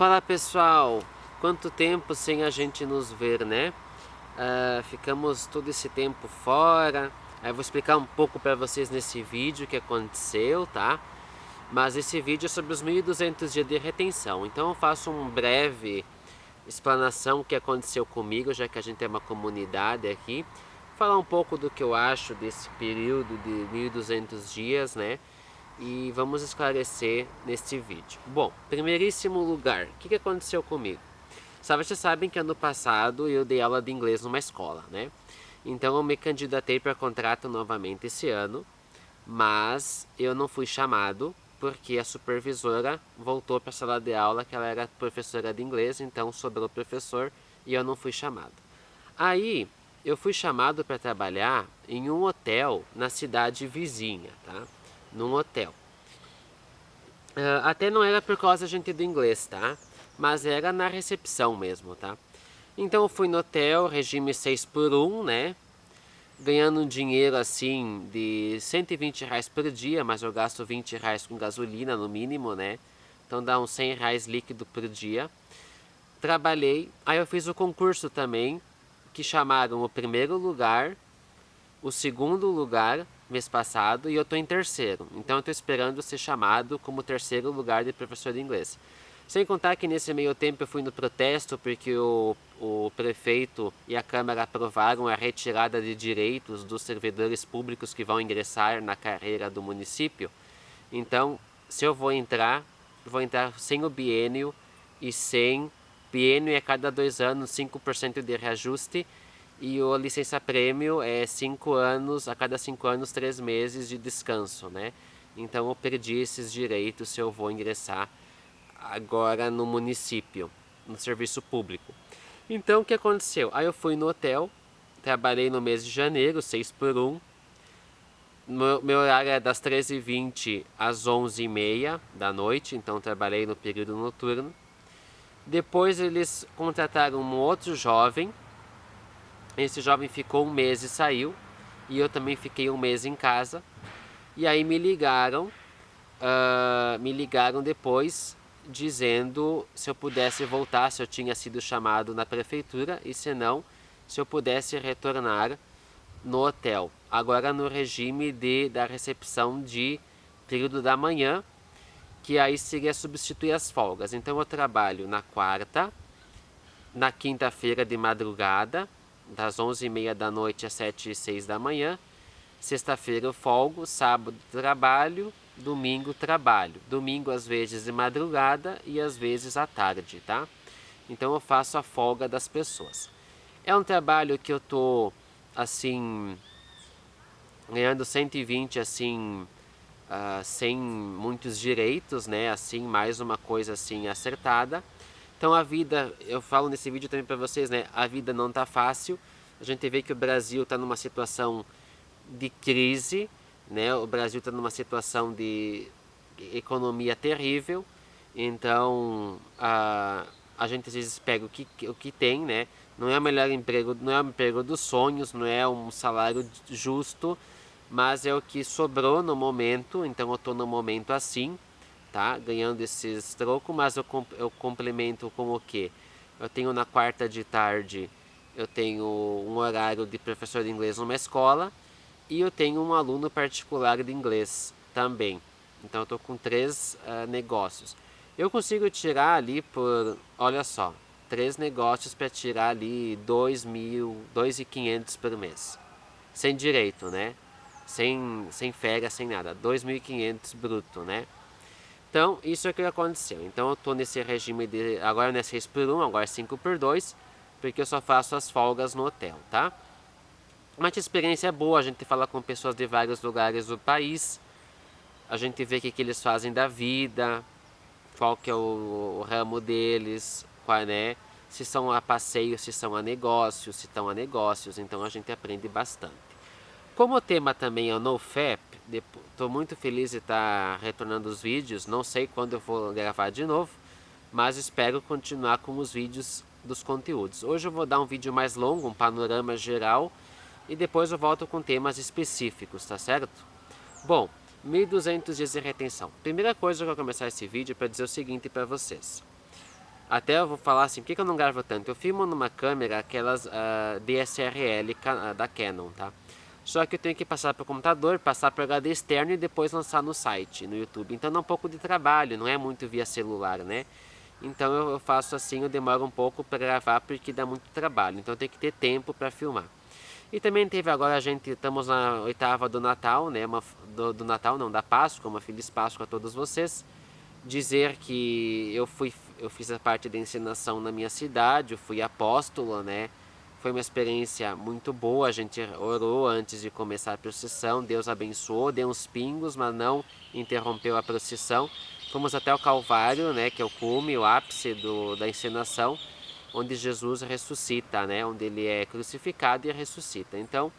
Fala pessoal, quanto tempo sem a gente nos ver, né? Ficamos todo esse tempo fora. Aí eu vou explicar um pouco para vocês nesse vídeo o que aconteceu, tá? Mas esse vídeo é sobre os 1.200 dias de retenção. Então eu faço um breve explanação do que aconteceu comigo, já que a gente é uma comunidade aqui. Falar um pouco do que eu acho desse período de 1.200 dias, né? E vamos esclarecer neste vídeo. Bom, primeiríssimo lugar, o que aconteceu comigo? Vocês sabem que ano passado eu dei aula de inglês numa escola, né? Então eu me candidatei para contrato novamente esse ano, mas eu não fui chamado porque a supervisora voltou para a sala de aula, que ela era professora de inglês, então sobrou professor e eu não fui chamado. Aí eu fui chamado para trabalhar em um hotel na cidade vizinha, tá? Num hotel. Até não era por causa da gente do inglês, tá? Mas era na recepção mesmo, tá? Então eu fui no hotel, regime 6 por 1, né? Ganhando um dinheiro assim de R$ 120 por dia, mas eu gasto R$ 20 com gasolina no mínimo, né? Então dá uns R$ 100 líquido por dia. Trabalhei, aí eu fiz o concurso também, que chamaram o primeiro lugar, o segundo lugar mês passado e eu estou em terceiro. Então eu estou esperando ser chamado como terceiro lugar de professor de inglês. Sem contar que nesse meio tempo eu fui no protesto porque o prefeito e a Câmara aprovaram a retirada de direitos dos servidores públicos que vão ingressar na carreira do município. Então, se eu vou entrar sem o biênio e sem biênio é cada 2 anos 5% de reajuste e o licença-prêmio é 5 anos, a cada 5 anos 3 meses de descanso, né? Então eu perdi esses direitos se eu vou ingressar agora no município, no serviço público. Então o que aconteceu? Aí eu fui no hotel, trabalhei no mês de janeiro, 6 por 1. Meu horário é das 13h20 às 11h30 da noite, então trabalhei no período noturno. Depois eles contrataram um outro jovem. Esse jovem ficou um mês e saiu. E eu também fiquei um mês em casa. E aí me ligaram depois dizendo se eu pudesse voltar, se eu tinha sido chamado na prefeitura e se não, se eu pudesse retornar no hotel. Agora no regime da recepção de período da manhã, que aí seria substituir as folgas. Então eu trabalho na quarta, na quinta-feira de madrugada, das 11h30 da noite às 7h06 da manhã. Sexta-feira eu folgo, sábado trabalho, domingo trabalho. Domingo às vezes de madrugada e às vezes à tarde, tá? Então eu faço a folga das pessoas. É um trabalho que eu tô assim ganhando 120 assim, sem muitos direitos, né? Assim, mais uma coisa assim acertada. Então a vida, eu falo nesse vídeo também para vocês, né? A vida não tá fácil. A gente vê que o Brasil está numa situação de crise, né? O Brasil está numa situação de economia terrível. Então a gente às vezes pega o que tem, né? Não é o melhor emprego, não é o emprego dos sonhos, não é um salário justo, mas é o que sobrou no momento. Então eu estou no momento assim, tá? Ganhando esses trocos, mas eu complemento com o quê? Eu tenho na quarta de tarde, eu tenho um horário de professor de inglês numa escola e eu tenho um aluno particular de inglês também. Então eu estou com 3 negócios. Eu consigo tirar ali por, olha só, 3 negócios para tirar ali 2.500 por mês. Sem direito, né? Sem férias, sem nada. 2.500 bruto, né? Então, isso é o que aconteceu. Então, eu estou nesse regime de. Agora não é 6 por 1, agora é 5 por 2, porque eu só faço as folgas no hotel, tá? Mas a experiência é boa, a gente fala com pessoas de vários lugares do país, a gente vê o que eles fazem da vida, qual que é o ramo deles, qual, né? Se são a passeio, se são a negócios, se estão a negócios, então a gente aprende bastante. Como o tema também é o NoFap, estou muito feliz de estar retornando os vídeos, não sei quando eu vou gravar de novo, mas espero continuar com os vídeos dos conteúdos. Hoje eu vou dar um vídeo mais longo, um panorama geral, e depois eu volto com temas específicos, tá certo? Bom, 1.200 dias de retenção. Primeira coisa que eu vou começar esse vídeo é para dizer o seguinte para vocês. Até eu vou falar assim, por que eu não gravo tanto? Eu filmo numa câmera, aquelas DSLR da Canon, tá? Só que eu tenho que passar para o computador, passar para o HD externo e depois lançar no site, no YouTube. Então dá um pouco de trabalho, não é muito via celular, né? Então eu faço assim, eu demoro um pouco para gravar porque dá muito trabalho. Então eu tenho que ter tempo para filmar. E também teve agora, estamos na oitava do Natal, né? Do Natal não, da Páscoa, uma Feliz Páscoa a todos vocês. Dizer que eu fiz a parte da ensinação na minha cidade, eu fui apóstolo, né? Foi uma experiência muito boa, a gente orou antes de começar a procissão, Deus abençoou, deu uns pingos, mas não interrompeu a procissão. Fomos até o Calvário, né, que é o cume, o ápice da encenação, onde Jesus ressuscita, né, onde ele é crucificado e ressuscita. Então,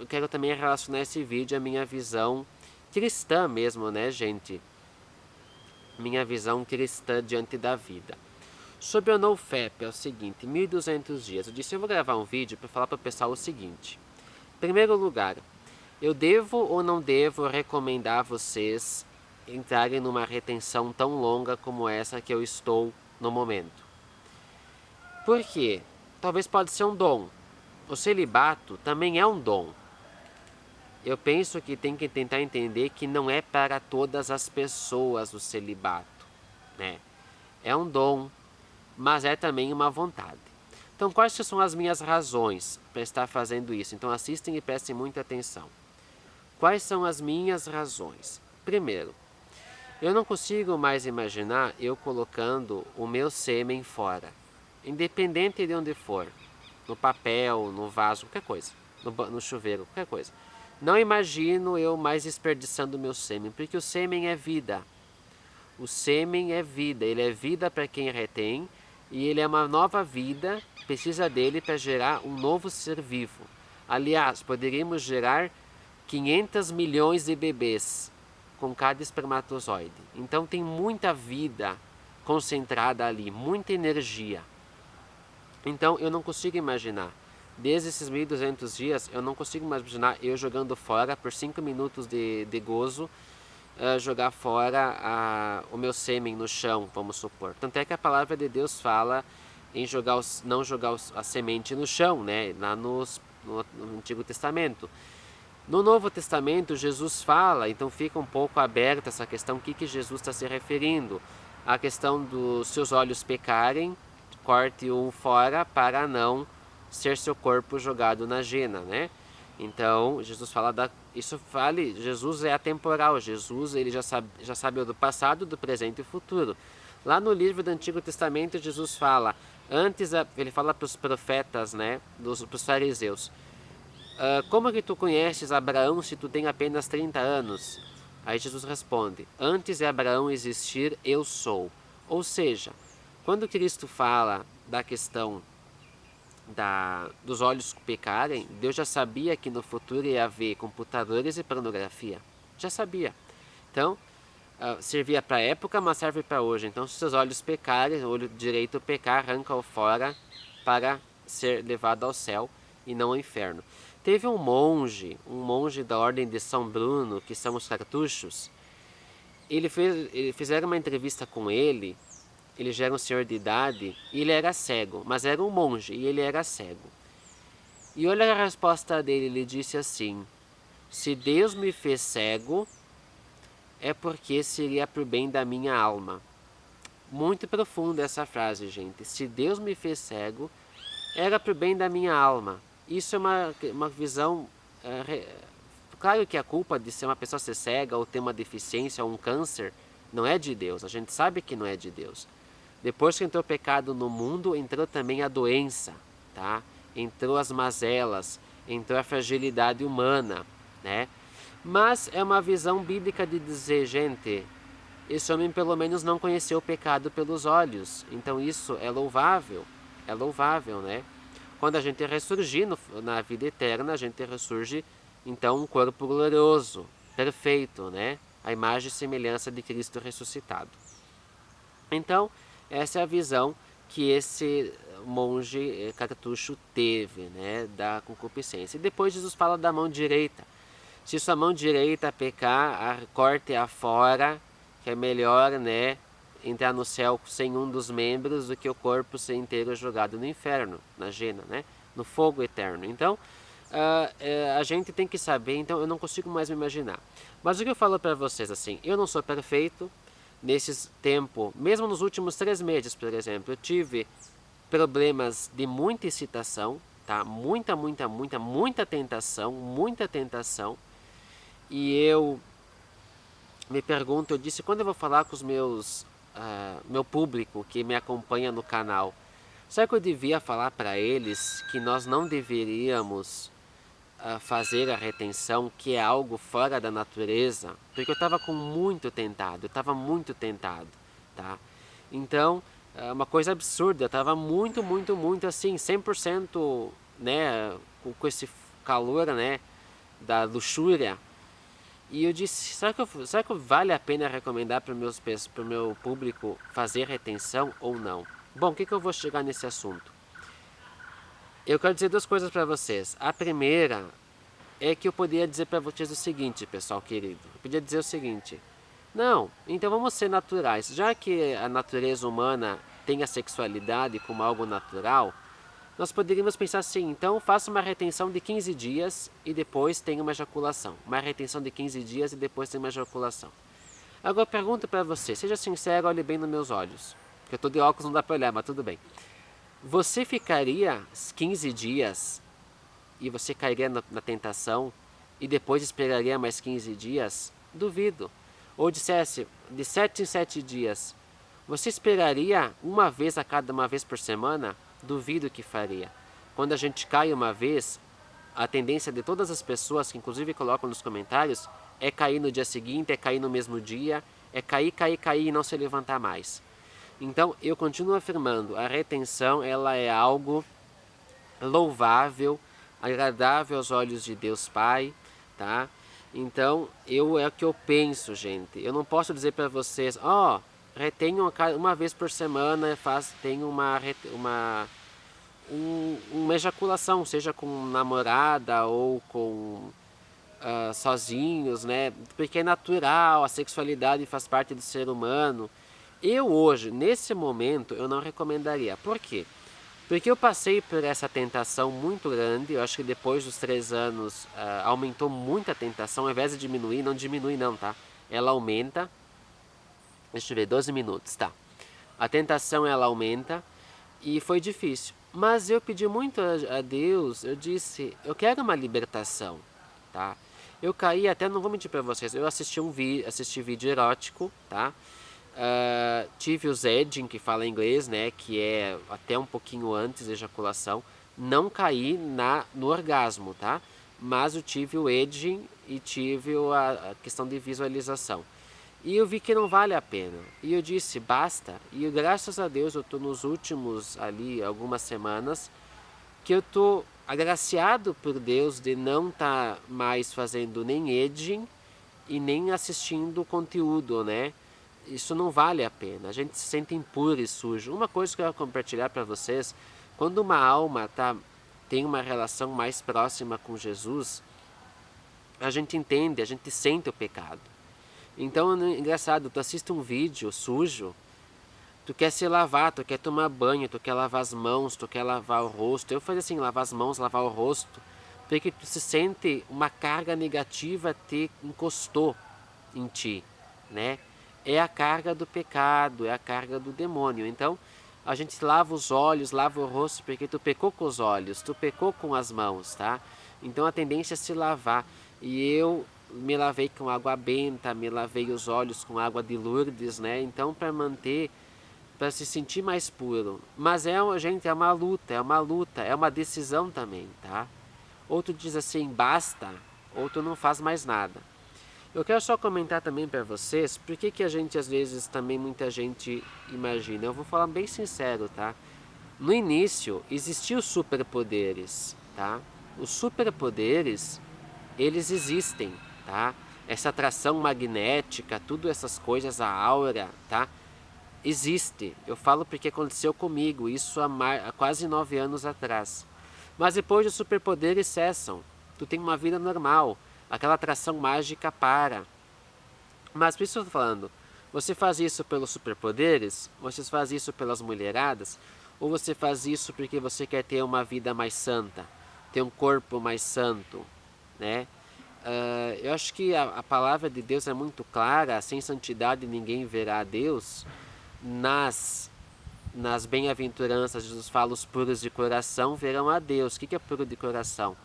quero também relacionar esse vídeo à minha visão cristã mesmo, né, gente? Minha visão cristã diante da vida. Sobre o NoFap é o seguinte, 1200 dias. Eu disse, eu vou gravar um vídeo para falar para o pessoal o seguinte. Em primeiro lugar, eu devo ou não devo recomendar vocês entrarem numa retenção tão longa como essa que eu estou no momento? Por quê? Talvez pode ser um dom. O celibato também é um dom. Eu penso que tem que tentar entender que não é para todas as pessoas o celibato, né? É um dom, mas é também uma vontade. Então, quais são as minhas razões para estar fazendo isso? Então, assistem e prestem muita atenção. Quais são as minhas razões? Primeiro, eu não consigo mais imaginar eu colocando o meu sêmen fora, independente de onde for, no papel, no vaso, qualquer coisa, no chuveiro, qualquer coisa. Não imagino eu mais desperdiçando o meu sêmen, porque o sêmen é vida. O sêmen é vida, ele é vida para quem retém e ele é uma nova vida, precisa dele para gerar um novo ser vivo. Aliás, poderíamos gerar 500 milhões de bebês com cada espermatozoide. Então tem muita vida concentrada ali, muita energia. Então eu não consigo imaginar, desde esses 1200 dias, eu não consigo mais imaginar eu jogando fora por 5 minutos de gozo, jogar fora o meu sêmen no chão, vamos supor. Tanto é que a palavra de Deus fala em não jogar a semente no chão, né? Lá no Antigo Testamento. No Novo Testamento, Jesus fala, então fica um pouco aberta essa questão, o que Jesus está se referindo? A questão dos seus olhos pecarem, corte um fora para não ser seu corpo jogado na jena, né? Então, Jesus fala Jesus é atemporal, Jesus ele já sabe o do passado, do presente e do futuro. Lá no livro do Antigo Testamento, Jesus fala, ele fala para os profetas, né, para os fariseus, como que tu conheces Abraão se tu tem apenas 30 anos? Aí Jesus responde, antes de Abraão existir, eu sou. Ou seja, quando Cristo fala da questão dos olhos pecarem, Deus já sabia que no futuro ia haver computadores e pornografia. Já sabia. Então, servia para a época, mas serve para hoje. Então, se seus olhos pecarem, o olho direito pecar, arranca-o fora para ser levado ao céu e não ao inferno. Teve um monge da ordem de São Bruno, que são os cartuchos. Fizeram uma entrevista com ele. Ele já era um senhor de idade e ele era cego, mas era um monge e ele era cego. E olha a resposta dele, ele disse assim, se Deus me fez cego, é porque seria para o bem da minha alma. Muito profunda essa frase, gente. Se Deus me fez cego, era para o bem da minha alma. Isso é uma visão... claro que a culpa de ser uma pessoa ser cega ou ter uma deficiência ou um câncer não é de Deus. A gente sabe que não é de Deus. Depois que entrou o pecado no mundo, entrou também a doença, tá? Entrou as mazelas, entrou a fragilidade humana, né? Mas é uma visão bíblica de dizer, gente, esse homem pelo menos não conheceu o pecado pelos olhos. Então isso é louvável, né? Quando a gente ressurgir na vida eterna, a gente ressurge, então, um corpo glorioso, perfeito, né? A imagem e semelhança de Cristo ressuscitado. Então, essa é a visão que esse monge cartucho teve, né, da concupiscência. E depois Jesus fala da mão direita. Se sua mão direita pecar, corte-a fora, que é melhor, né, entrar no céu sem um dos membros do que o corpo ser inteiro jogado no inferno, na Gena, né? No fogo eterno. Então, a gente tem que saber, então eu não consigo mais me imaginar. Mas o que eu falo para vocês, assim, eu não sou perfeito. Nesse tempo, mesmo nos últimos 3 meses, por exemplo, eu tive problemas de muita excitação, tá? Muita tentação, muita tentação. E eu me pergunto, eu disse, quando eu vou falar com os meu público que me acompanha no canal, será que eu devia falar para eles que nós não deveríamos fazer a retenção, que é algo fora da natureza? Porque eu estava muito tentado, tá? Então, é uma coisa absurda, eu estava muito assim, 100%, né, com esse calor, né, da luxúria. E eu disse, será que vale a pena recomendar para o meu público fazer retenção ou não? Bom, o que eu vou chegar nesse assunto? Eu quero dizer 2 coisas para vocês. A primeira é que eu poderia dizer para vocês o seguinte, pessoal querido. Eu poderia dizer o seguinte: não, então vamos ser naturais. Já que a natureza humana tem a sexualidade como algo natural, nós poderíamos pensar assim, então faça uma retenção de 15 dias e depois tem uma ejaculação. Uma retenção de 15 dias e depois tem uma ejaculação. Agora eu pergunto para você, seja sincero, olhe bem nos meus olhos. Porque eu estou de óculos, não dá para olhar, mas tudo bem. Você ficaria 15 dias e você cairia na tentação e depois esperaria mais 15 dias? Duvido. Ou dissesse, de 7 em 7 dias, você esperaria uma vez por semana? Duvido que faria. Quando a gente cai uma vez, a tendência de todas as pessoas, que inclusive colocam nos comentários, é cair no dia seguinte, é cair no mesmo dia, é cair e não se levantar mais. Então, eu continuo afirmando, a retenção ela é algo louvável, agradável aos olhos de Deus Pai, tá? Então, é o que eu penso, gente. Eu não posso dizer para vocês, retenham uma vez por semana, tenham uma ejaculação, seja com namorada ou com sozinhos, né? Porque é natural, a sexualidade faz parte do ser humano. Eu hoje, nesse momento, eu não recomendaria. Por quê? Porque eu passei por essa tentação muito grande. Eu acho que depois dos 3 anos aumentou muito a tentação. Ao invés de diminuir, não diminui não, tá? Ela aumenta. Deixa eu ver, 12 minutos, tá. A tentação ela aumenta e foi difícil. Mas eu pedi muito a Deus, eu disse, eu quero uma libertação, tá? Eu caí, até não vou mentir para vocês, eu assisti vídeo erótico, tá? Tive o Zedging, que fala inglês, né, que é até um pouquinho antes da ejaculação. Não caí no orgasmo, tá? Mas eu tive o edging e tive a questão de visualização. E eu vi que não vale a pena. E eu disse, basta. E graças a Deus eu estou nos últimos ali, algumas semanas, que eu estou agraciado por Deus de não estar mais fazendo nem edging e nem assistindo conteúdo, né? Isso não vale a pena. A gente se sente impuro e sujo. Uma coisa que eu quero compartilhar para vocês, quando uma alma tem uma relação mais próxima com Jesus, a gente entende, a gente sente o pecado. Então, engraçado, tu assiste um vídeo sujo, tu quer se lavar, tu quer tomar banho, tu quer lavar as mãos, tu quer lavar o rosto. Eu fazia assim, lavar as mãos, lavar o rosto, porque tu se sente uma carga negativa te encostou em ti, né? É a carga do pecado, é a carga do demônio. Então, a gente lava os olhos, lava o rosto, porque tu pecou com os olhos, tu pecou com as mãos, tá? Então, a tendência é se lavar. E eu me lavei com água benta, me lavei os olhos com água de Lourdes, né? Então, para se sentir mais puro. Mas gente, é uma luta, é uma decisão também, tá? Ou tu diz assim, basta, ou tu não faz mais nada. Eu quero só comentar também para vocês, por que a gente às vezes também muita gente imagina. Eu vou falar bem sincero, tá? No início existiam os superpoderes, tá? Os superpoderes, eles existem, tá? Essa atração magnética, tudo essas coisas, a aura, tá? Existe. Eu falo porque aconteceu comigo, isso há quase 9 anos atrás. Mas depois os superpoderes cessam. Tu tem uma vida normal. Aquela atração mágica para. Mas por isso eu estou falando, Você faz isso pelos superpoderes? Você faz isso pelas mulheradas? Ou você faz isso porque você quer ter uma vida mais santa, ter um corpo mais santo, né? Eu acho que a palavra de Deus é muito clara, sem santidade ninguém verá a Deus. Nas bem-aventuranças, Jesus fala, os puros de coração verão a Deus. O que é puro de coração?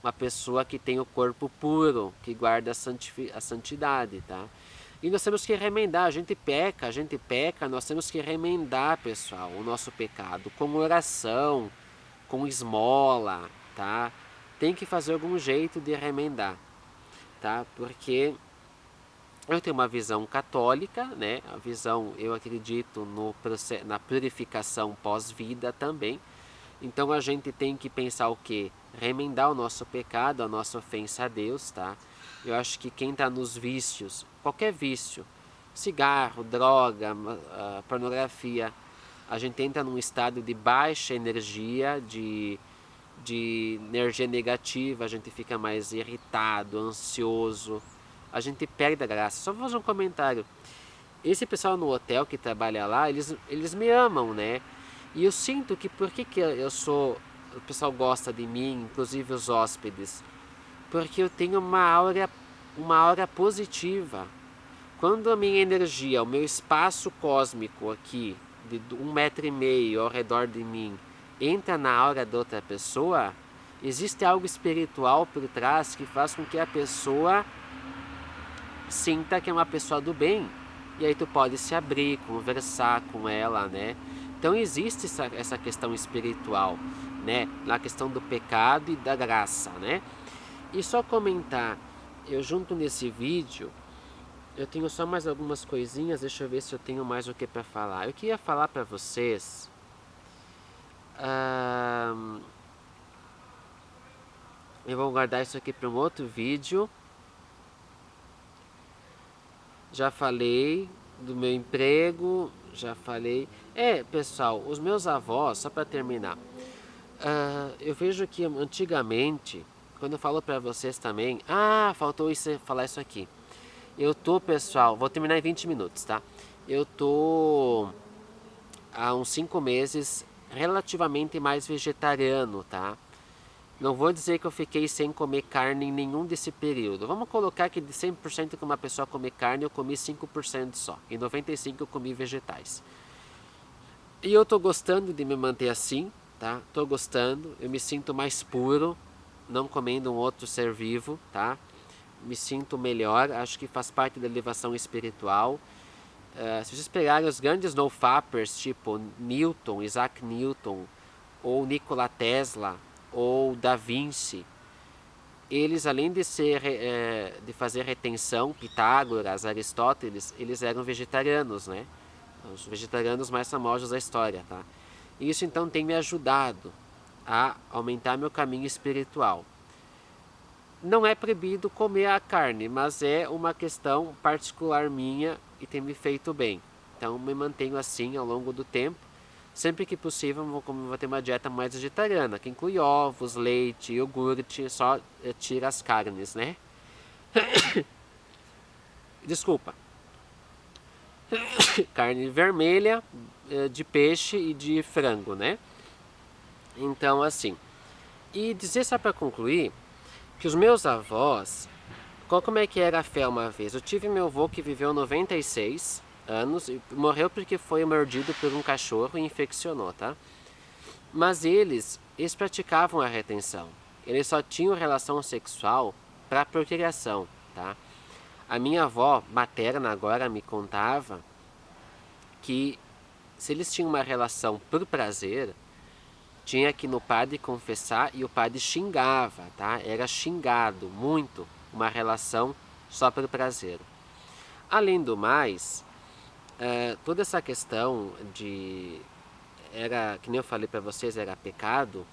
Uma pessoa que tem o corpo puro, que guarda a santidade, tá? E nós temos que remendar, a gente peca, nós temos que remendar, pessoal, o nosso pecado com oração, com esmola, tá? Tem que fazer algum jeito de remendar, tá? Porque eu tenho uma visão católica, né? A visão, eu acredito na purificação pós-vida também. Então a gente tem que pensar o quê? Remendar o nosso pecado, a nossa ofensa a Deus, tá? Eu acho que quem está nos vícios, qualquer vício, cigarro, droga, pornografia, a gente entra num estado de baixa energia, de energia negativa, a gente fica mais irritado, ansioso, a gente perde a graça. Só vou fazer um comentário. Esse pessoal no hotel que trabalha lá, eles me amam, né? E eu sinto que por que eu sou. O pessoal gosta de mim, inclusive os hóspedes? Porque eu tenho uma aura positiva. Quando a minha energia, o meu espaço cósmico aqui, de 1,5 metro ao redor de mim, entra na aura da outra pessoa, existe algo espiritual por trás que faz com que a pessoa sinta que é uma pessoa do bem. E aí tu pode se abrir, conversar com ela, né? Então existe essa questão espiritual, né? Na questão do pecado e da graça, né? E só comentar, eu junto nesse vídeo, eu tenho só mais algumas coisinhas, deixa eu ver se eu tenho mais o que para falar. Eu queria falar para vocês, eu vou guardar isso aqui para um outro vídeo. Já falei do meu emprego, já falei. Pessoal, os meus avós, só para terminar, eu vejo que antigamente, quando eu falo para vocês também, faltou falar isso aqui. Eu tô, pessoal, vou terminar em 20 minutos, tá? Eu tô há uns 5 meses relativamente mais vegetariano, tá? Não vou dizer que eu fiquei sem comer carne em nenhum desse período. Vamos colocar que de 100% que uma pessoa come carne, eu comi 5% só. E 95% eu comi vegetais. E eu tô gostando de me manter assim, tá? Tô gostando. Eu me sinto mais puro, não comendo um outro ser vivo, tá? Me sinto melhor. Acho que faz parte da elevação espiritual. Se vocês pegarem os grandes no-fappers, tipo Newton, Isaac Newton, ou Nikola Tesla, ou Da Vinci, eles além de fazer retenção, Pitágoras, Aristóteles, eles eram vegetarianos, né? Os vegetarianos mais famosos da história, tá? Isso então tem me ajudado a aumentar meu caminho espiritual. Não é proibido comer a carne, mas é uma questão particular minha e tem me feito bem. Então me mantenho assim ao longo do tempo. Sempre que possível vou ter uma dieta mais vegetariana, que inclui ovos, leite, iogurte, só tira as carnes, né? Desculpa. Carne vermelha, de peixe e de frango, né? Então assim. E dizer só para concluir que os meus avós, como é que era a fé uma vez? Eu tive meu avô que viveu 96 anos e morreu porque foi mordido por um cachorro e infeccionou, tá? Mas eles praticavam a retenção. Eles só tinham relação sexual para procriação, tá? A minha avó materna agora me contava que se eles tinham uma relação por prazer, tinha que ir no padre confessar e o padre xingava, tá? Era xingado muito, uma relação só por prazer. Além do mais, toda essa questão que nem eu falei para vocês, era pecado,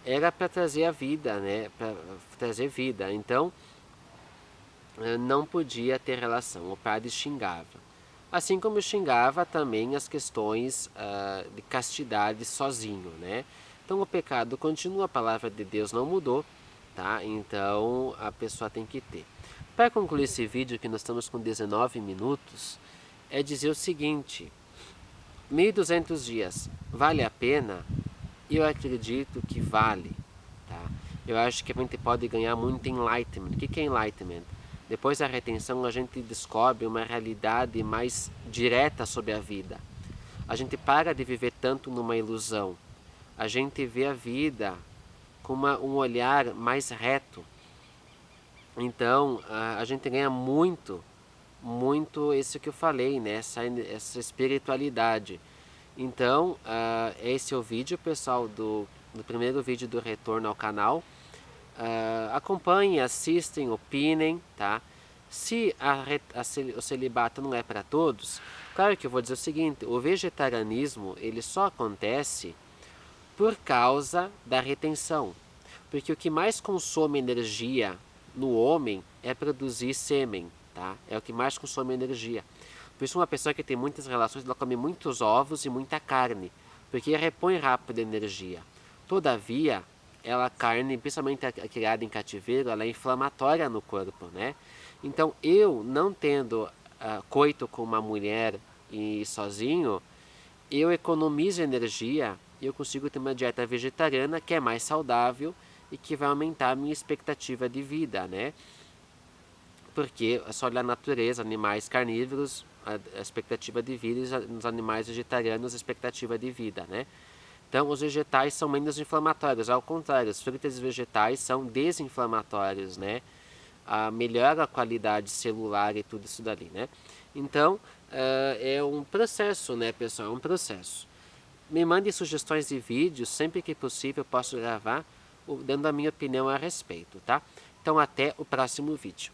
era para trazer a vida, né? Para trazer vida. Então, não podia ter relação. O padre xingava. Assim como xingava também as questões de castidade sozinho, né? Então o pecado continua, a palavra de Deus não mudou, tá? Então a pessoa tem que ter. Para concluir esse vídeo, que nós estamos com 19 minutos, é dizer o seguinte: 1.200 dias, vale a pena? Eu acredito que vale, tá? Eu acho que a gente pode ganhar muito enlightenment. O que é enlightenment? Depois da retenção, a gente descobre uma realidade mais direta sobre a vida. A gente para de viver tanto numa ilusão. A gente vê a vida com um olhar mais reto. Então, a gente ganha muito, muito isso que eu falei, né? Essa espiritualidade. Então, esse é o vídeo, pessoal, do primeiro vídeo do retorno ao canal. Acompanhem, assistem, opinem, tá? Se o celibato não é para todos, claro que eu vou dizer o seguinte: o vegetarianismo ele só acontece por causa da retenção. Porque o que mais consome energia no homem é produzir sêmen, tá? É o que mais consome energia. Por isso uma pessoa que tem muitas relações, ela come muitos ovos e muita carne, porque repõe rápido energia. Todavia, a carne, principalmente a criada em cativeiro, ela é inflamatória no corpo, né? Então, eu não tendo coito com uma mulher e sozinho, eu economizo energia e eu consigo ter uma dieta vegetariana que é mais saudável e que vai aumentar a minha expectativa de vida, né? Porque é só olhar a natureza, animais carnívoros, a expectativa de vida, e nos animais vegetarianos, a expectativa de vida, né? Então, os vegetais são menos inflamatórios, ao contrário, os frutas e vegetais são desinflamatórios, né? Melhora a qualidade celular e tudo isso dali, né? Então, é um processo, né, pessoal? É um processo. Me mande sugestões de vídeos, sempre que possível eu posso gravar, dando a minha opinião a respeito, tá? Então, até o próximo vídeo.